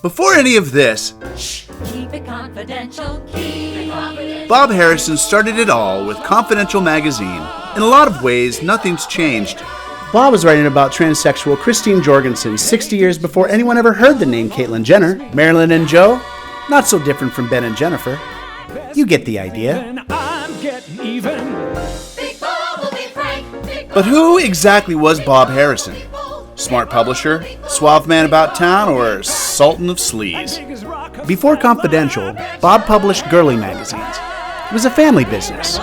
Before any of this, Keep it confidential. Keep it confidential. Bob Harrison started it all with Confidential magazine. In a lot of ways, nothing's changed. Bob was writing about transsexual Christine Jorgensen 60 years before anyone ever heard the name Caitlyn Jenner. Marilyn and Joe, not so different from Ben and Jennifer. You get the idea. But who exactly was Bob Harrison? Smart publisher, suave man about town, or sultan of sleaze? Before Confidential, Bob published girly magazines. It was a family business.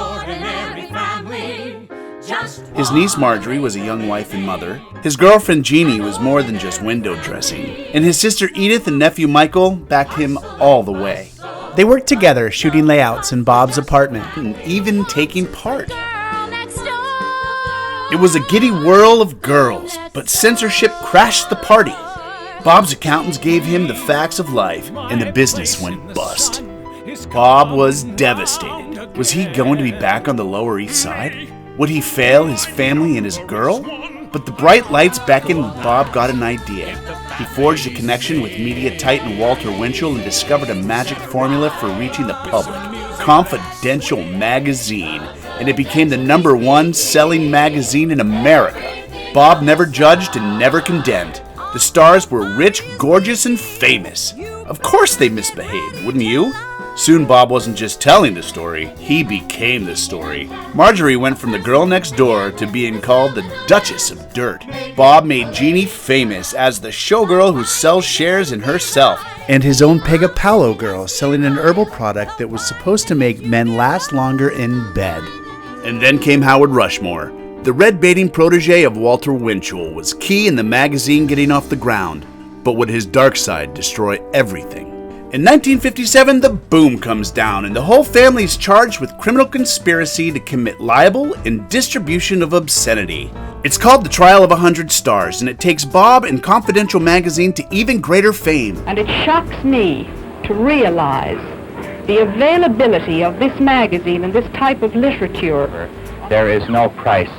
His niece Marjorie was a young wife and mother. His girlfriend Jeannie was more than just window dressing. And his sister Edith and nephew Michael backed him all the way. They worked together shooting layouts in Bob's apartment and even taking part. It was a giddy whirl of girls, but censorship crashed the party. Bob's accountants gave him the facts of life, and the business went bust. Bob was devastated. Was he going to be back on the Lower East Side? Would he fail his family and his girl? But the bright lights beckoned when Bob got an idea. He forged a connection with media titan Walter Winchell and discovered a magic formula for reaching the public. Confidential magazine. And it became the #1 selling magazine in America. Bob never judged and never condemned. The stars were rich, gorgeous, and famous. Of course they misbehaved, wouldn't you? Soon Bob wasn't just telling the story, he became the story. Marjorie went from the girl next door to being called the Duchess of Dirt. Bob made Jeannie famous as the showgirl who sells shares in herself. And his own Pegapalo girl selling an herbal product that was supposed to make men last longer in bed. And then came Howard Rushmore. The red-baiting protege of Walter Winchell was key in the magazine getting off the ground. But would his dark side destroy everything? In 1957, the boom comes down and the whole family is charged with criminal conspiracy to commit libel and distribution of obscenity. It's called The Trial of 100 Stars, and it takes Bob and Confidential magazine to even greater fame. And it shocks me to realize the availability of this magazine and this type of literature. There is no price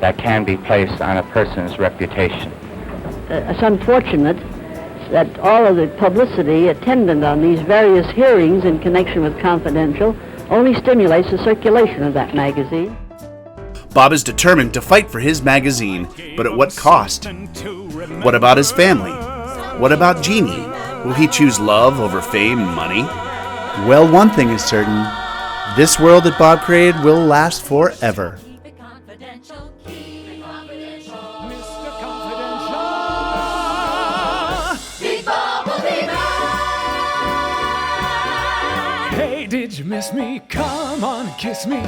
that can be placed on a person's reputation. It's unfortunate that all of the publicity attendant on these various hearings in connection with Confidential only stimulates the circulation of that magazine. Bob is determined to fight for his magazine, but at what cost? What about his family? What about Jeannie? Will he choose love over fame and money? Well, one thing is certain. This world that Bob created will last forever. Keep it confidential. Keep it confidential. Mr. Confidential. Big Bob will be back. Hey, did you miss me? Come on, kiss me.